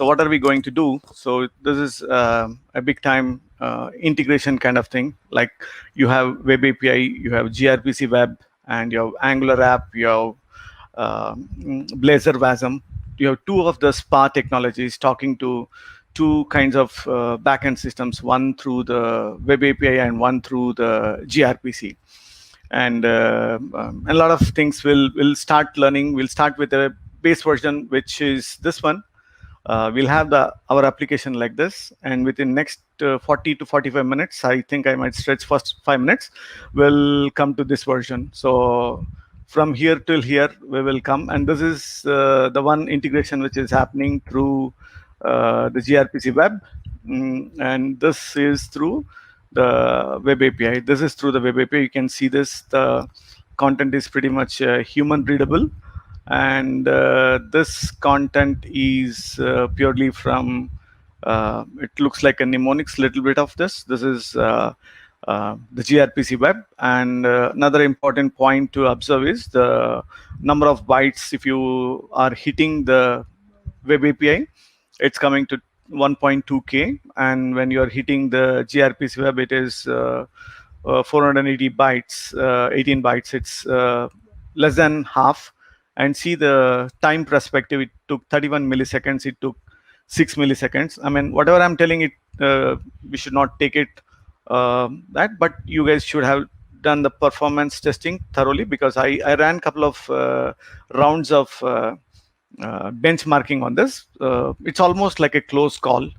So what are we going to do? So this is a big time integration kind of thing. Like you have Web API, you have gRPC Web, and you have Angular app, you have Blazor WASM. You have two of the SPA technologies talking to two kinds of backend systems, one through the Web API and one through the gRPC. And a lot of things we'll start learning. We'll start with a base version, which is this one. We'll have our application like this, and within next 40 to 45 minutes, I think I might stretch first 5 minutes, we'll come to this version. So from here till here, we will come, and this is the one integration which is happening through the gRPC web, and this is through the Web API. This is through the Web API. You can see this. The content is pretty much human readable, and this content is purely from. It looks like a mnemonics. Little bit of this. This is the gRPC web, and another important point to observe is the number of bytes. If you are hitting the Web API, it's coming to 1.2K, and when you are hitting the gRPC web, it is 480 bytes, 18 bytes. It's less than half. And see the time perspective, it took 31 milliseconds, it took 6 milliseconds. I mean, whatever I'm telling it, we should not take it that, but you guys should have done the performance testing thoroughly, because I ran a couple of rounds of benchmarking on this. It's almost like a close call.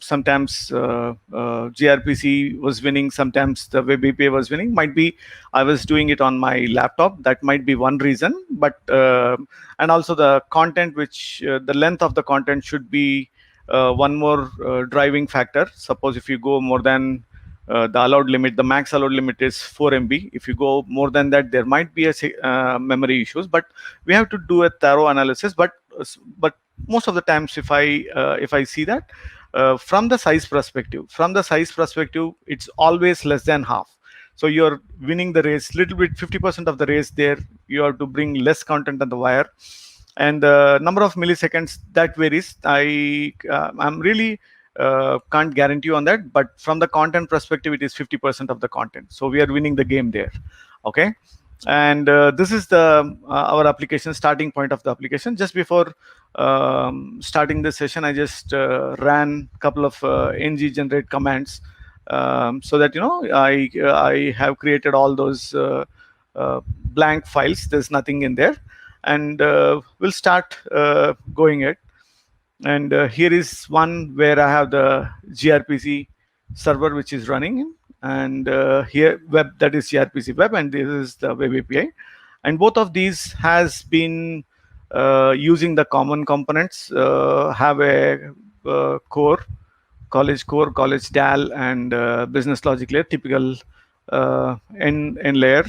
Sometimes gRPC was winning, sometimes the Web API was winning. Might be I was doing it on my laptop. That might be one reason. But and also the content, which the length of the content should be one more driving factor. Suppose if you go more than the allowed limit, the max allowed limit is 4 MB. If you go more than that, there might be a memory issues. But we have to do a thorough analysis. But most of the times, if I see that. From the size perspective, it's always less than half. So you're winning the race little bit, 50% of the race there. You have to bring less content on the wire, and the number of milliseconds that varies. I'm really can't guarantee you on that, but from the content perspective, it is 50% of the content. So we are winning the game there. Okay. And this is the our application, starting point of the application. Just before starting this session, I just ran a couple of ng generate commands, so that I have created all those blank files. There's nothing in there, and we'll start going it. And here is one where I have the gRPC server which is running, and here web, that is gRPC web, and this is the Web API. And both of these has been using the common components, have a core, college DAL, and business logic layer, typical N layer.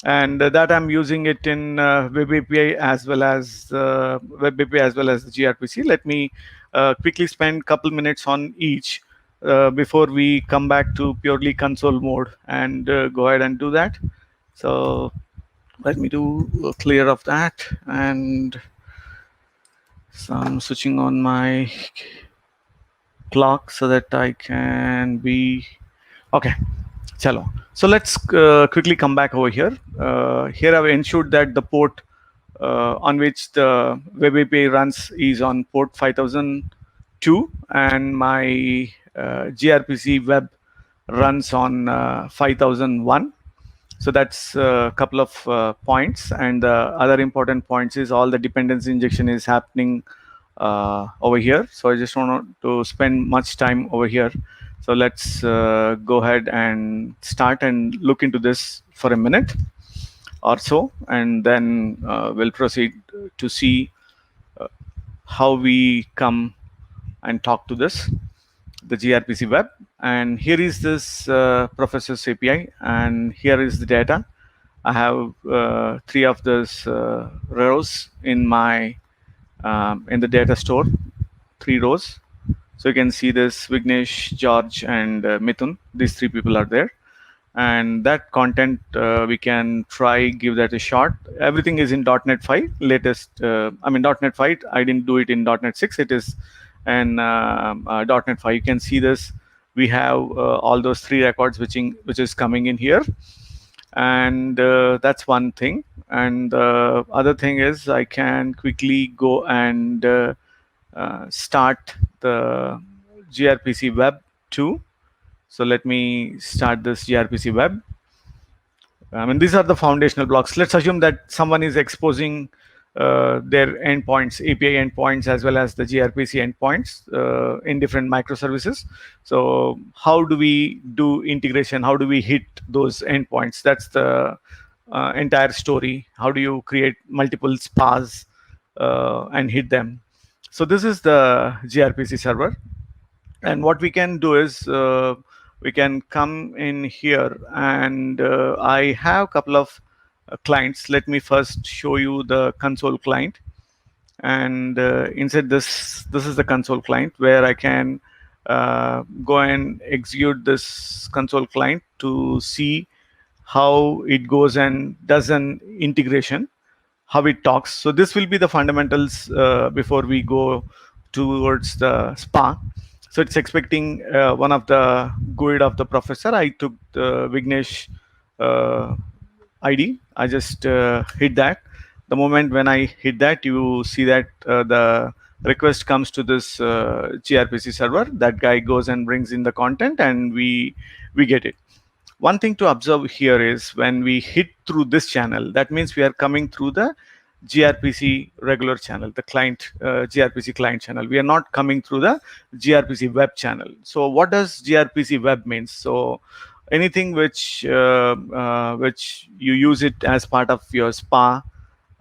And that I'm using it in Web API as well as the gRPC. Let me quickly spend a couple minutes on each before we come back to purely console mode and go ahead and do that. So let me do a clear of that, and so I'm switching on my clock so that I can be okay. Chalo. So let's quickly come back over here. Here I've ensured that the port on which the Web API runs is on port 5002, and my gRPC web runs on 5001. So that's a couple of points. And the other important points is all the dependency injection is happening over here. So I just don't want to spend much time over here. So let's go ahead and start and look into this for a minute or so, and then we'll proceed to see how we come and talk to this, the gRPC web. And here is this Professor's API, and here is the data. I have 3 of those rows in my in the data store, 3 rows. So you can see this Vignesh, George, and Mithun. These 3 people are there. and that content we can try give that a shot. Everything is in .NET 5 latest. I mean .NET 5. I didn't do it in .NET 6. It is in .NET 5. You can see this. We have all those 3 records which is coming in here, and that's one thing. And the other thing is I can quickly go and start the gRPC web too. So let me start this gRPC web. I mean, these are the foundational blocks. Let's assume that someone is exposing their endpoints, API endpoints, as well as the gRPC endpoints in different microservices. So how do we do integration? How do we hit those endpoints? That's the entire story. How do you create multiple spas and hit them? So this is the gRPC server. And what we can do is we can come in here, and I have a couple of clients. Let me first show you the console client, and inside this is the console client where I can go and execute this console client to see how it goes and does an integration, how it talks. So this will be the fundamentals before we go towards the spa. So it's expecting one of the GUID of the professor. I took the Vignesh ID. I just hit that. The moment when I hit that, you see that the request comes to this gRPC server. That guy goes and brings in the content, and we get it. One thing to observe here is when we hit through this channel, that means we are coming through the gRPC regular channel, the client gRPC client channel. We are not coming through the gRPC web channel. So what does gRPC web means? So anything which you use it as part of your spa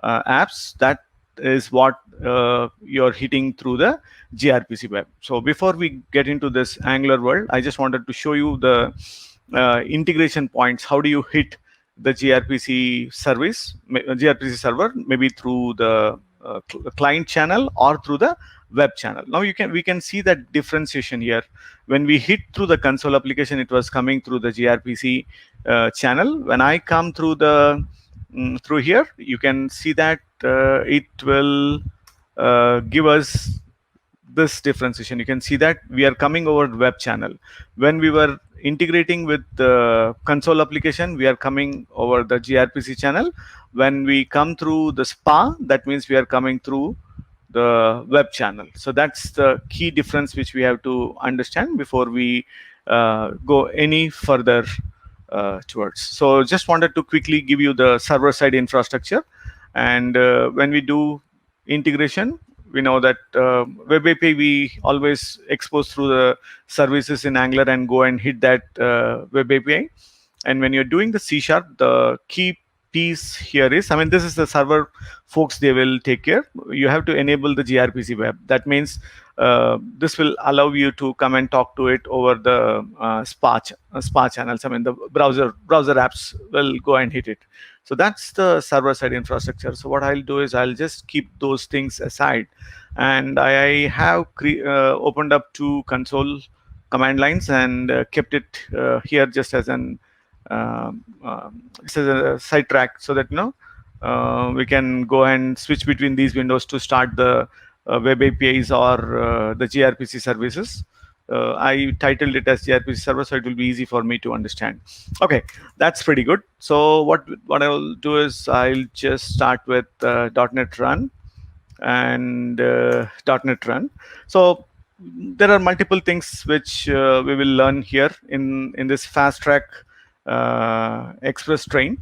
apps, that is what you're hitting through the gRPC web. So before we get into this Angular world, I just wanted to show you the integration points. How do you hit the gRPC service, gRPC server, maybe through the client channel or through the web channel? Now we can see that differentiation here. When we hit through the console application, it was coming through the gRPC channel. When I come through the through here, you can see that it will give us this differentiation. You can see that we are coming over web channel. When we were integrating with the console application, we are coming over the gRPC channel. When we come through the spa, that means we are coming through the web channel. So that's the key difference which we have to understand before we go any further towards. So just wanted to quickly give you the server side infrastructure. And when we do integration, we know that web API we always expose through the services in Angular and go and hit that web API. And when you're doing the C#, the key piece here is, I mean, this is the server folks, they will take care. You have to enable the gRPC web. That means this will allow you to come and talk to it over the spa channels. I mean, the browser apps will go and hit it. So that's the server side infrastructure. So what I'll do is I'll just keep those things aside, and I have opened up 2 console command lines and kept it here just as an sidetrack, so that we can go and switch between these windows to start the web APIs or the gRPC services. I titled it as gRPC server, so it will be easy for me to understand. Okay, that's pretty good. So what I will do is I'll just start with .NET Run and .NET Run. So there are multiple things which we will learn here in this fast track express train.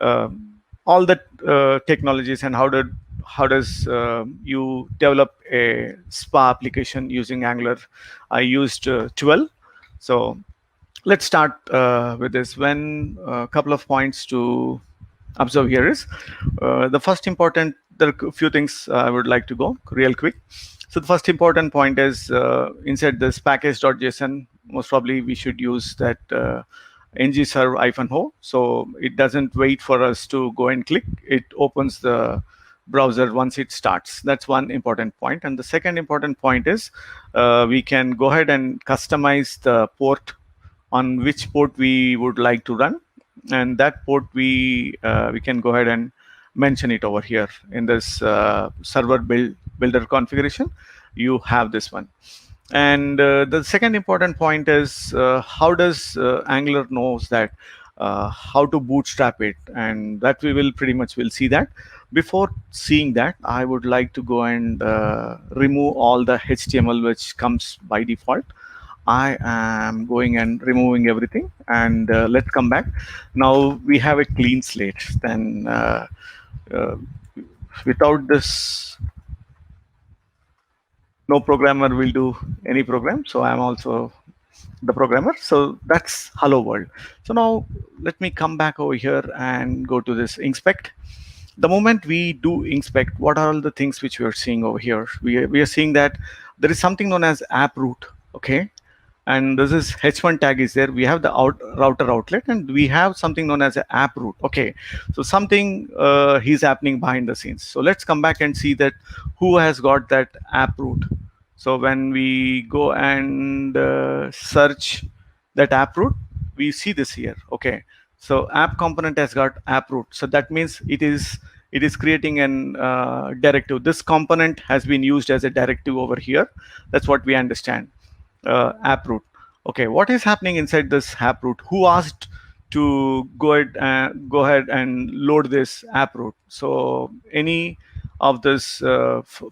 All the technologies and how does you develop a spa application using Angular. I used 12. So let's start with this. When a couple of points to observe here is the first important. There are a few things I would like to go real quick. So the first important point is inside this package.json, most probably we should use that ngserve-o. So it doesn't wait for us to go and click. It opens the browser once it starts. That's one important point. And the second important point is we can go ahead and customize the port on which port we would like to run, and that port we can go ahead and mention it over here in this server builder configuration. You have this one. And the second important point is how does Angular knows that how to bootstrap it, and that we will pretty much will see that. Before seeing that, I would like to go and remove all the HTML which comes by default. I am going and removing everything, and let's come back. Now we have a clean slate. Then uh, without this, no programmer will do any program. So I'm also the programmer. So that's hello world. So now let me come back over here and go to this inspect. The moment we do inspect, what are all the things which we are seeing over here? We are seeing that there is something known as app root. Okay. And this is h1 tag is there. We have the router outlet, and we have something known as an app root. Okay, so something is happening behind the scenes. So let's come back and see that who has got that app root. So when we go and search that app root, we see this here. Okay, so app component has got app root. So that means it is creating an directive. This component has been used as a directive over here. That's what we understand. App root. Okay, what is happening inside this app root? Who asked to go ahead and load this app root? So any of this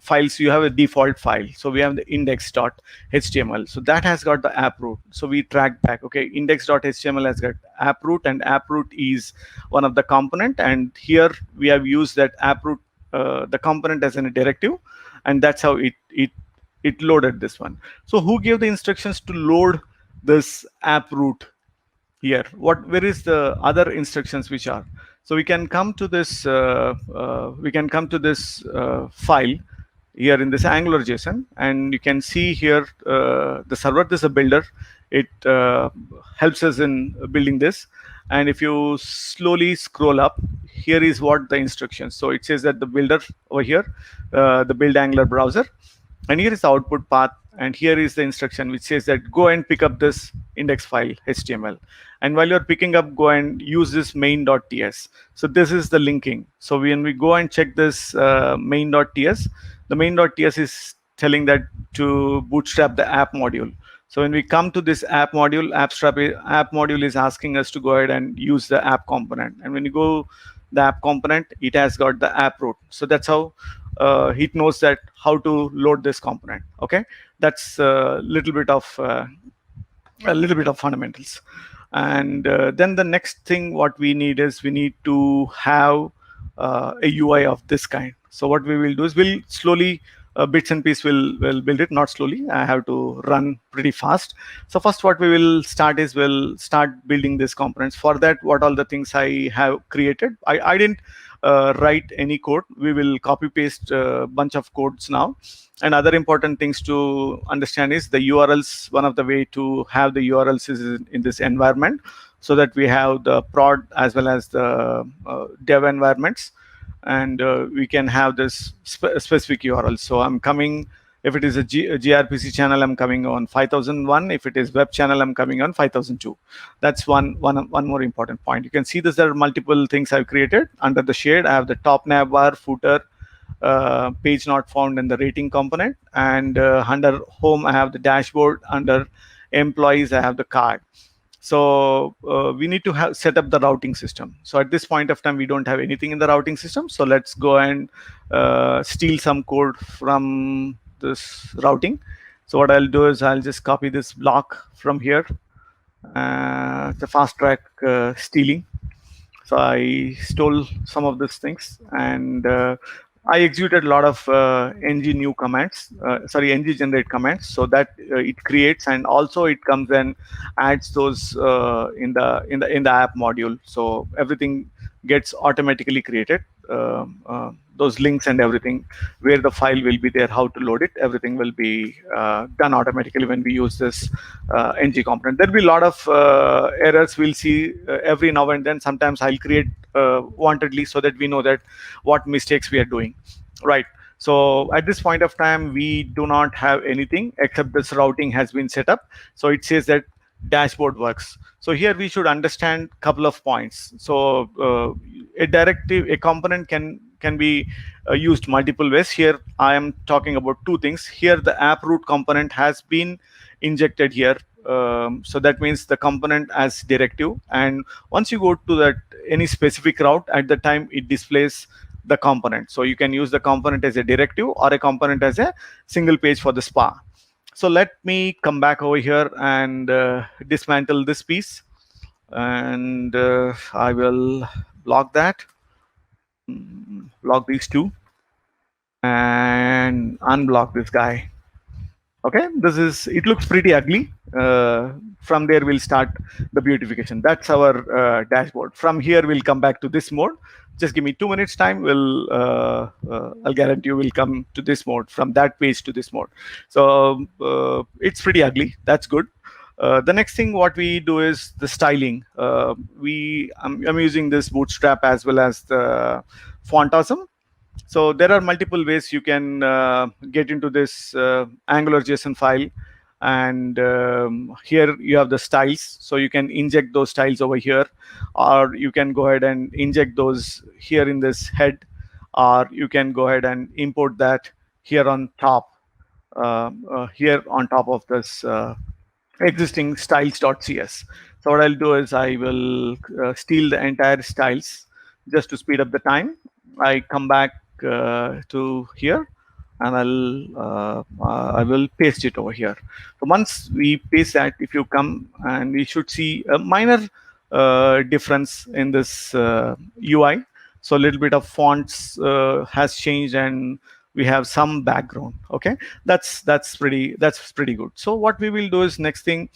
files, you have a default file. So we have the index.html. So that has got the app root. So we track back. Okay, index.html has got app root, and app root is one of the component. And here we have used that app root, the component as a directive, and that's how it loaded this one. So who gave the instructions to load this app root here? Where is the other instructions which are? So we can come to this file here in this Angular JSON, and you can see here the server. This is a builder. It helps us in building this. And if you slowly scroll up, here is what the instructions. So it says that the builder over here, the build Angular browser, and here is the output path, and here is the instruction which says that go and pick up this index file HTML. And while you're picking up, go and use this main.ts. So this is the linking. So when we go and check this main.ts, the main.ts is telling that to bootstrap the app module. So when we come to this app module, app module is asking us to go ahead and use the app component. And when you go the app component, it has got the app root. So that's how it knows that how to load this component. Okay, that's a little bit of fundamentals. And then the next thing what we need is we need to have a UI of this kind. So what we will do is we'll slowly bits and pieces will build it, not slowly. I have to run pretty fast. So first what we will start is we'll start building these components. For that, what all the things I have created, I didn't write any code. We will copy paste a bunch of codes now. And other important things to understand is the URLs. One of the way to have the URLs is in this environment, so that we have the prod as well as the dev environments, and we can have this specific URL. So I'm coming, if it is a gRPC channel, I'm coming on 5001. If it is web channel, I'm coming on 5002. That's one more important point. You can see this, there are multiple things I've created. Under the shade, I have the top nav bar, footer, page not found, and the rating component. And under home, I have the dashboard. Under employees, I have the card. So we need to set up the routing system. So at this point of time, we don't have anything in the routing system. So let's go and steal some code from this routing. So what I'll do is I'll just copy this block from here. The fast track stealing. So I stole some of these things, and I executed a lot of ng new commands, ng generate commands, so that it creates, and also it comes and adds those in the app module. So everything gets automatically created. Those links and everything, where the file will be there, how to load it, everything will be done automatically when we use this ng component. There'll be a lot of errors we'll see every now and then. Sometimes I'll create wantedly so that we know that what mistakes we are doing, right? So at this point of time, we do not have anything except this routing has been set up. So it says that dashboard works. So here we should understand a couple of points. So a component can be used multiple ways. Here I am talking about two things. Here the app root component has been injected here. So that means the component as directive, and once you go to that any specific route, at the time it displays the component. So you can use the component as a directive or a component as a single page for the spa. So let me come back over here and dismantle this piece, and I will block that, block these two, and unblock this guy. Okay, it looks pretty ugly. From there we'll start the beautification. That's our dashboard. From here we'll come back to this mode. Just give me 2 minutes time. I'll guarantee you we'll come to this mode, from that page to this mode. So it's pretty ugly. That's good. The next thing what we do is the styling. I'm using this Bootstrap as well as the Font Awesome. So there are multiple ways you can get into this Angular JSON file, and here you have the styles. So you can inject those styles over here, or you can go ahead and inject those here in this head, or you can go ahead and import that here on top, here on top of this existing styles.cs. So what I'll do is I will steal the entire styles just to speed up the time. I come back to here, and I will paste it over here. So once we paste that, if you come, and we should see a minor difference in this UI. So a little bit of fonts has changed, and we have some background. Okay, that's pretty good. So what we will do is, next thing,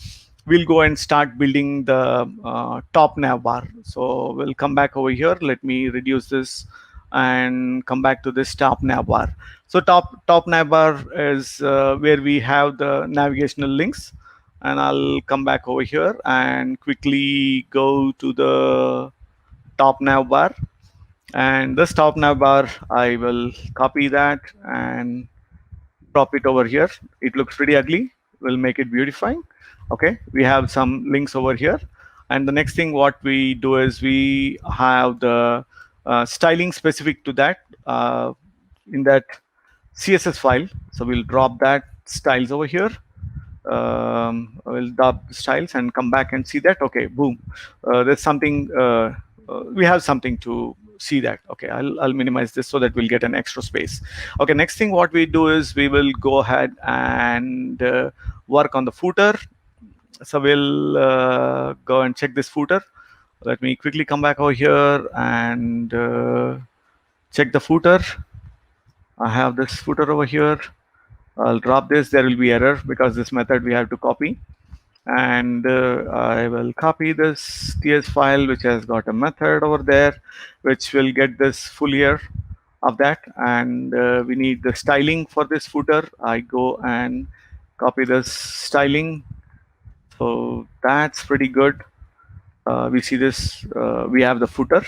we'll go and start building the top nav bar. So we'll come back over here. Let me reduce this and come back to this top nav bar. So top nav bar is where we have the navigational links, and I'll come back over here and quickly go to the top nav bar. And this top nav bar, I will copy that and drop it over here. It looks pretty ugly. We'll make it beautifying. Okay, we have some links over here. And the next thing what we do is we have the styling specific to that in that CSS file. So we'll drop that styles over here. We'll drop the styles and come back and see that. Okay, boom. There's something, we have something to see that. Okay, I'll minimize this so that we'll get an extra space. Okay, next thing what we do is we will go ahead and work on the footer. So we'll go and check this footer. Let me quickly come back over here and check the footer. I have this footer over here. I'll drop this. There will be error because this method we have to copy. And I will copy this TS file, which has got a method over there, which will get this full year of that. And we need the styling for this footer. I go and copy this styling. So that's pretty good. We see this, we have the footer,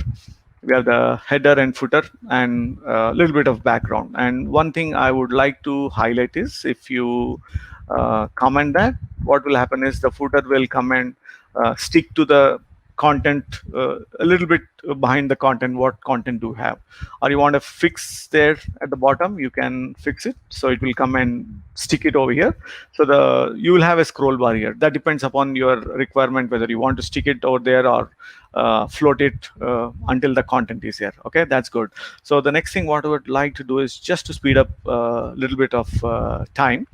we have the header and footer, and a little bit of background. And one thing I would like to highlight is, if you comment that, what will happen is the footer will come and stick to the content a little bit behind the content. What content do you have, or you want to fix there at the bottom, you can fix it, so it will come and stick it over here. So you will have a scroll bar here. That depends upon your requirement, whether you want to stick it over there or float it until the content is here. Okay, that's good. So the next thing what I would like to do is, just to speed up a little bit of time,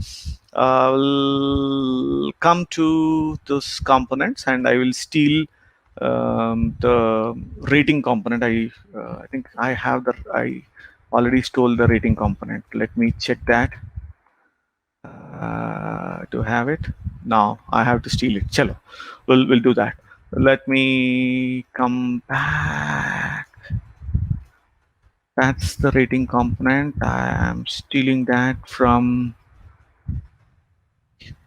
I'll come to those components and I will steal the rating component. I think I already stole the rating component. Let me check that to have it. Now I have to steal it. Chalo, we'll do that. Let me come back. That's the rating component. I am stealing that from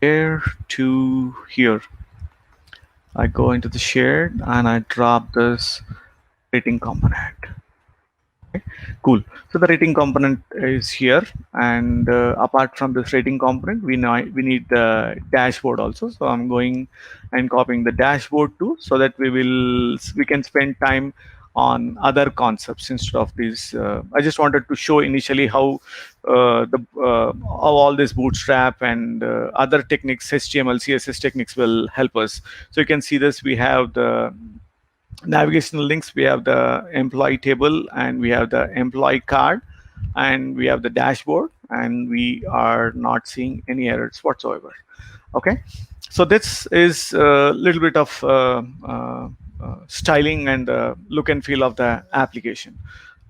here to here. I go into the shared and I drop this rating component. Cool. So the rating component is here, and apart from this rating component, we need the dashboard also. So I'm going and copying the dashboard too, so that we can spend time on other concepts instead of these. I just wanted to show initially how all this bootstrap and other techniques, HTML, CSS techniques will help us. So you can see this. We have the navigational links, we have the employee table, and we have the employee card, and we have the dashboard, and we are not seeing any errors whatsoever. Okay, so this is a little bit of styling and look and feel of the application.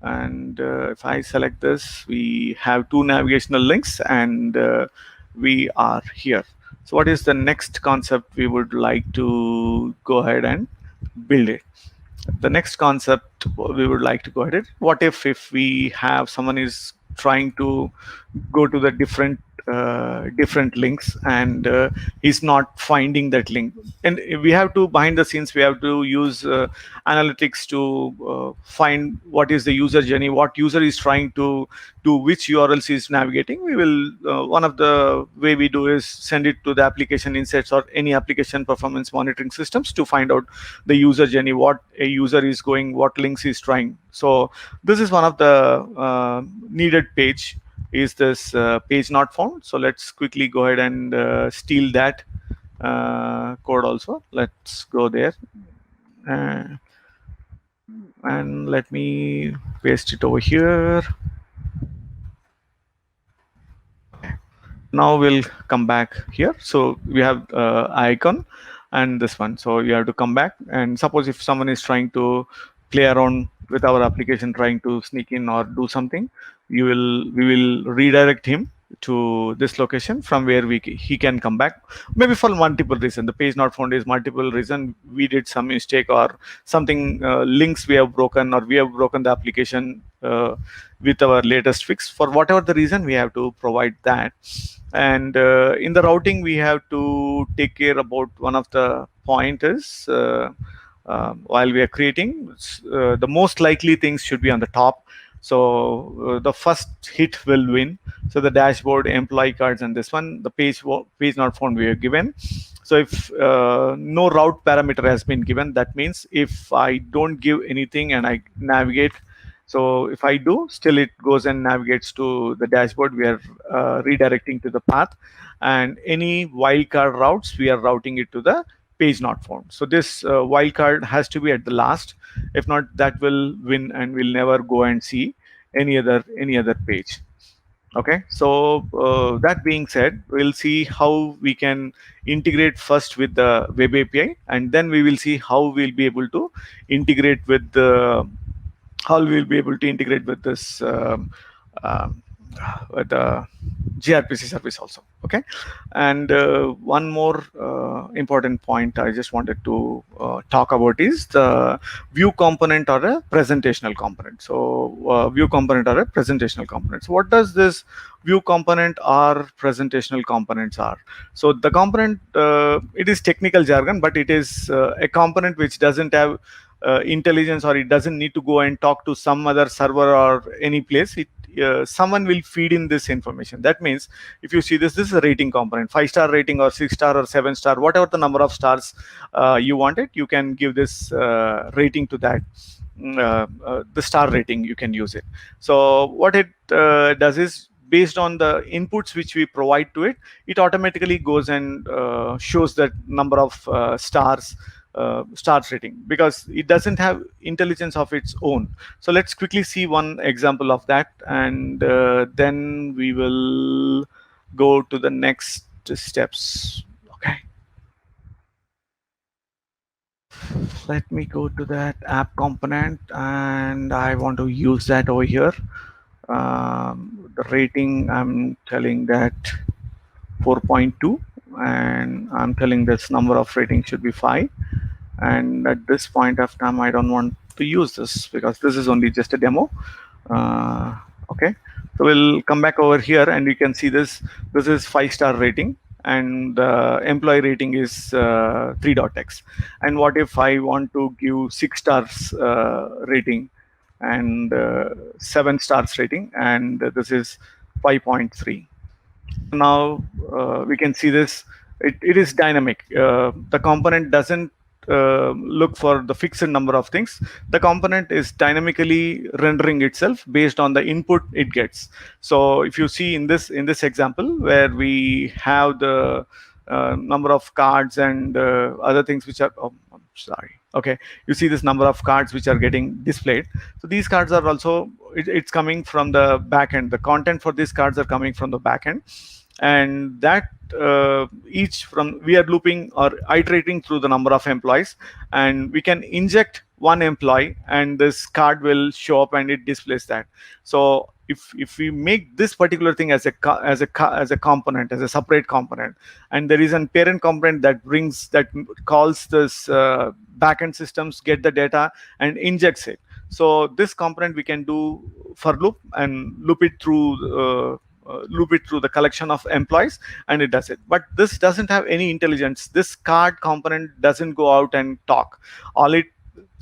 And if I select this, we have two navigational links, and we are here. So what is the next concept we would like to go ahead and build it? The next concept we would like to go ahead, what if we have someone is trying to go to the different links, and he's not finding that link, and we have to, behind the scenes, we have to use analytics to find what is the user journey, what user is trying to do, which urls is navigating. We will one of the way we do is send it to the application insights or any application performance monitoring systems to find out the user journey, what a user is going, what links is trying. So this is one of the needed page, is this page not found. So let's quickly go ahead and steal that code also. Let's go there, uh, and let me paste it over here. Now we'll come back here. So we have icon and this one. So you have to come back, and suppose if someone is trying to play around with our application, trying to sneak in or do something, we will redirect him to this location from where he can come back, maybe for multiple reason. The page not found is multiple reason. We did some mistake or something, links we have broken, or we have broken the application with our latest fix. For whatever the reason, we have to provide that. And in the routing, we have to take care about one of the pointers. While we are creating, the most likely things should be on the top. So the first hit will win. So the dashboard, employee cards, and this one, the page not found, we are given. So if no route parameter has been given, that means if I don't give anything and I navigate, so if I do, still it goes and navigates to the dashboard. We are redirecting to the path, and any wildcard routes, we are routing it to the page not found. So this wildcard has to be at the last. If not, that will win, and we'll never go and see any other page. Okay, so that being said, we'll see how we can integrate first with the web API, and then we will see how we'll be able to integrate with the this with the gRPC service also. Okay, and one more important point I just wanted to talk about is the view component or a presentational component. So view component or a presentational component. So what does this view component or presentational components are? So the component, it is technical jargon, but it is a component which doesn't have intelligence, or it doesn't need to go and talk to some other server or any place. Someone will feed in this information. That means if you see this is a rating component, 5-star rating or 6-star or 7-star, whatever the number of stars you want it, you can give this rating to that. The star rating, you can use it. So what it does is, based on the inputs which we provide to it, it automatically goes and shows that number of stars rating, because it doesn't have intelligence of its own. So let's quickly see one example of that, and then we will go to the next steps. Okay, let me go to that app component, and I want to use that over here. The rating, I'm telling that 4.2, and I'm telling this number of rating should be 5. And at this point of time, I don't want to use this because this is only just a demo. Okay, so we'll come back over here, and you can see this is 5-star rating, and employee rating is 3.x. And what if I want to give 6 stars rating, and 7 stars rating, and this is 5.3. Now we can see this. It is dynamic. The component doesn't look for the fixed number of things. The component is dynamically rendering itself based on the input it gets. So if you see in this example where we have the number of cards and other things which are, oh, I'm sorry, okay, you see this number of cards which are getting displayed. So these cards are also, it's coming from the backend. The content for these cards are coming from the backend, and that each from, we are looping or iterating through the number of employees, and we can inject one employee and this card will show up and it displays that. So if we make this particular thing as a component, as a separate component, and there is a parent component that calls this backend systems, get the data and injects it. So this component we can do for loop and loop it through the collection of employees, and it does it. But this doesn't have any intelligence. This card component doesn't go out and talk. All it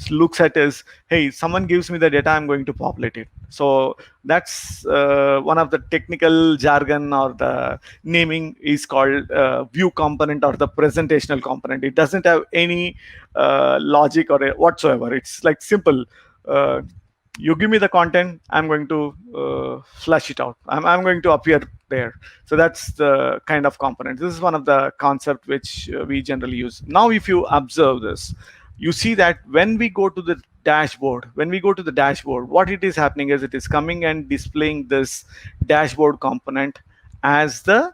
looks at is, hey, someone gives me the data, I'm going to populate it. So that's one of the technical jargon, or the naming is called view component or the presentational component. It doesn't have any logic or whatsoever. It's like simple. You give me the content, I'm going to flush it out. I'm going to appear there. So that's the kind of component. This is one of the concept which we generally use. Now if you observe this, you see that when we go to the dashboard, what it is happening is it is coming and displaying this dashboard component as the,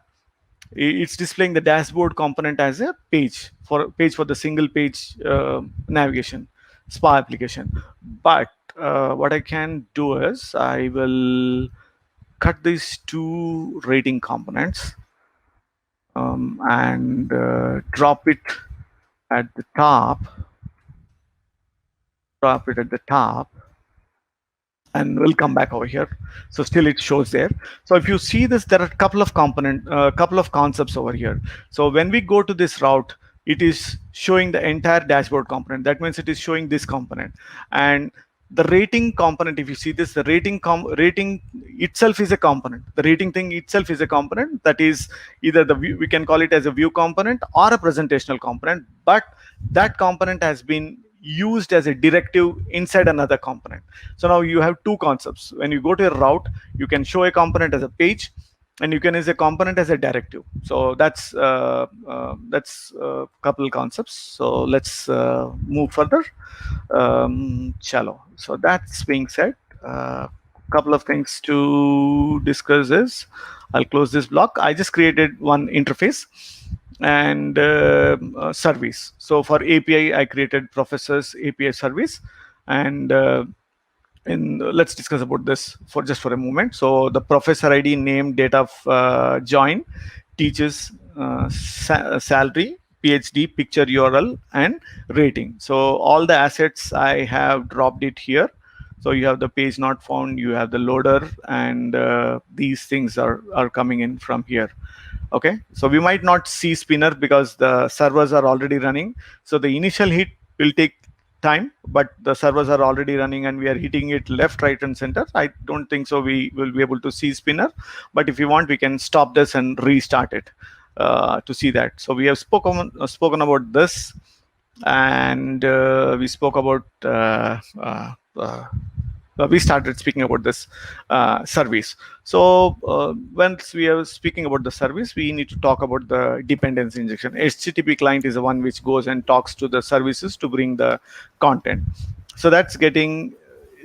it's displaying the dashboard component as a page for the single page navigation spa application. But what I can do is I will cut these two rating components and drop it at the top. And we'll come back over here. So still it shows there. So if you see this, there are a couple of concepts over here. So when we go to this route, it is showing the entire dashboard component. That means it is showing this component. And the rating component, if you see this, the rating itself is a component. The rating thing itself is a component. That is either the view, we can call it as a view component or a presentational component, but that component has been used as a directive inside another component. So now you have two concepts. When you go to a route, you can show a component as a page, and you can use a component as a directive. So that's couple concepts. So let's move further. Chalo. So that's being said, couple of things to discuss is, I'll close this block. I just created one interface and service. So for API, I created professor's API service, and let's discuss about this for a moment. So the professor ID, name, date of join, teaches, salary, PhD, picture URL, and rating. So all the assets I have dropped it here. So you have the page not found, you have the loader, and these things are coming in from here. Okay, so we might not see spinner because the servers are already running. So the initial hit will take time, but the servers are already running and we are hitting it left, right, and center. I don't think so we will be able to see spinner, but if you want, we can stop this and restart it to see that. So we have spoken about this, and we spoke about we started speaking about this service. So once we are speaking about the service, we need to talk about the dependency injection. HTTP client is the one which goes and talks to the services to bring the content. So that's getting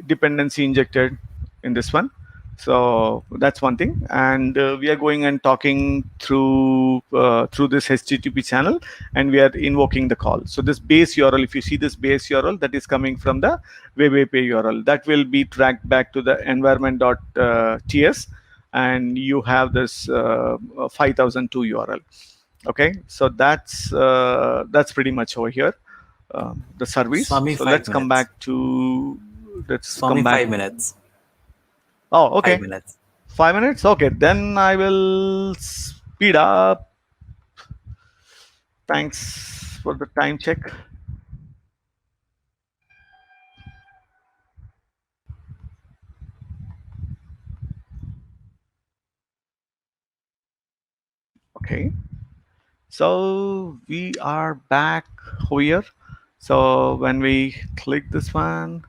dependency injected in this one. So that's one thing, and we are going and talking through this HTTP channel, and we are invoking the call. So this base URL, if you see this base URL, that is coming from the web API URL, that will be tracked back to the environment.ts, and you have this 5002 URL. Okay, so that's pretty much over here, the service. Swami, so let's come back to Swami, 5 minutes. Oh, okay. 5 minutes. 5 minutes? Okay, then I will speed up. Thanks for the time check. Okay, so we are back here. So when we click this one,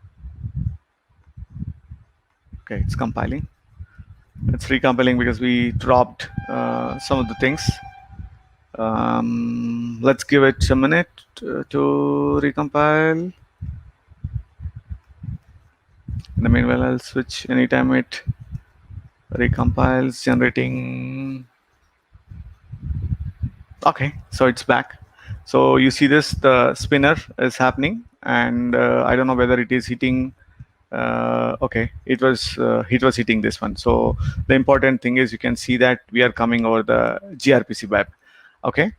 okay, it's compiling. It's recompiling because we dropped some of the things. Let's give it a minute to recompile. In the meanwhile, I'll switch anytime it recompiles, generating. Okay, so it's back. So you see this, the spinner is happening, and I don't know whether it is hitting. Okay, it was hitting this one. So the important thing is you can see that we are coming over the gRPC web. Okay,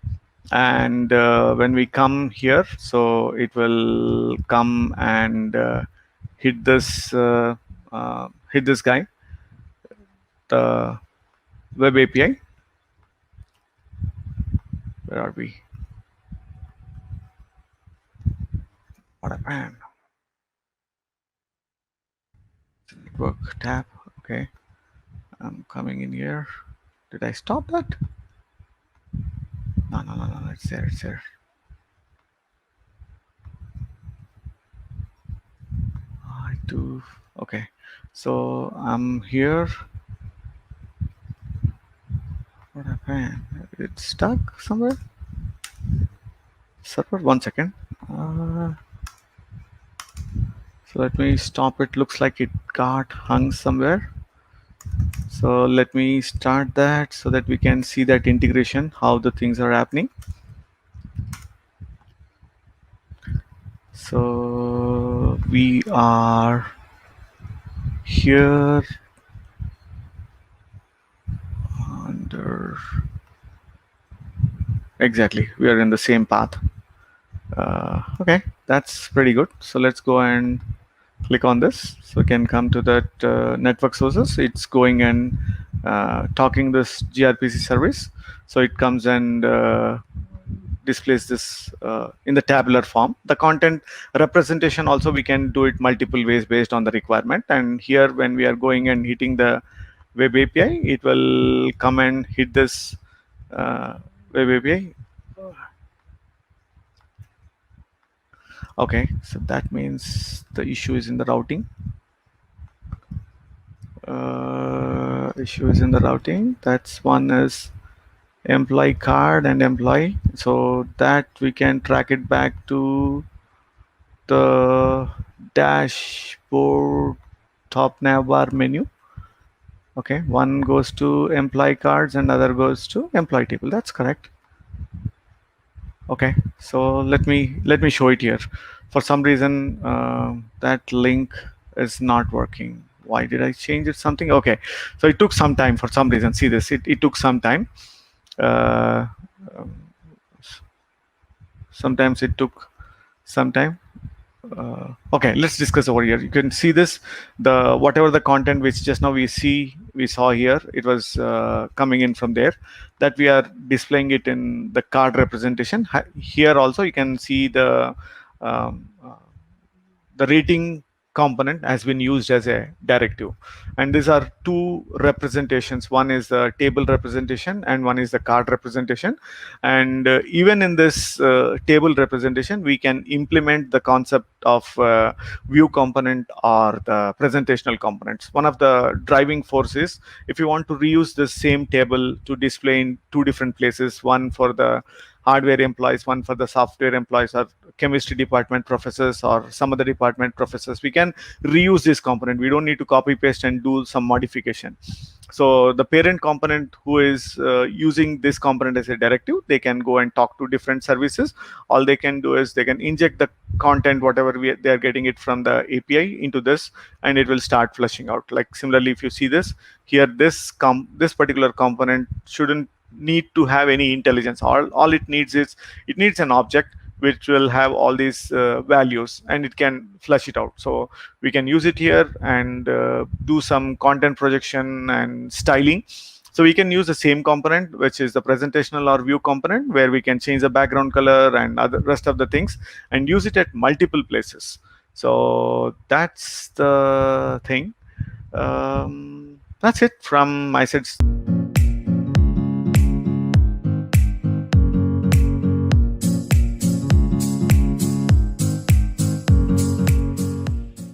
and when we come here, so it will come and hit this guy, the web API. Where are we? What happened? Network tab. Okay, I'm coming in here. Did I stop that? No. It's there. It's there. I do. Okay, so I'm here. What happened? It's stuck somewhere. Server. 1 second. So let me stop it. Looks like it got hung somewhere. So let me start that so that we can see that integration, how the things are happening. So we are here under, exactly, we are in the same path. Okay, that's pretty good. So let's go and click on this. So we can come to that network sources. It's going and talking this gRPC service. So it comes and displays this in the tabular form. The content representation also we can do it multiple ways based on the requirement. And here when we are going and hitting the web API, it will come and hit this web API. Okay, so that means the issue is in the routing. Issue is in the routing. That's one is employee card and employee, so that we can track it back to the dashboard top nav bar menu. Okay, one goes to employee cards and other goes to employee table. That's correct. Okay, so let me show it here. For some reason that link is not working. Why did I change it something? Okay, so it took some time for some reason. See this, it took some time. uh, Sometimes it took some time. Okay, let's discuss over here. You can see this, the whatever the content which just now we saw here, it was coming in from there, that we are displaying it in the card representation. Here also you can see um, uh, the rating component has been used as a directive, and these are two representations. One is the table representation and one is the card representation. And even in this table representation, we can implement the concept of view component or the presentational components. One of the driving forces, if you want to reuse the same table to display in two different places, one for the hardware employees, one for the software employees, or chemistry department professors, or some other department professors, we can reuse this component. We don't need to copy paste and do some modification. So the parent component who is using this component as a directive, they can go and talk to different services. All they can do is they can inject the content, whatever they are getting it from the API, into this, and it will start flushing out. Like similarly, if you see this here, this particular component shouldn't need to have any intelligence. All it needs is, it needs an object which will have all these values, and it can flush it out. So we can use it here and do some content projection and styling. So we can use the same component, which is the presentational or view component, where we can change the background color and other rest of the things, and use it at multiple places. So that's the thing. That's it from my side.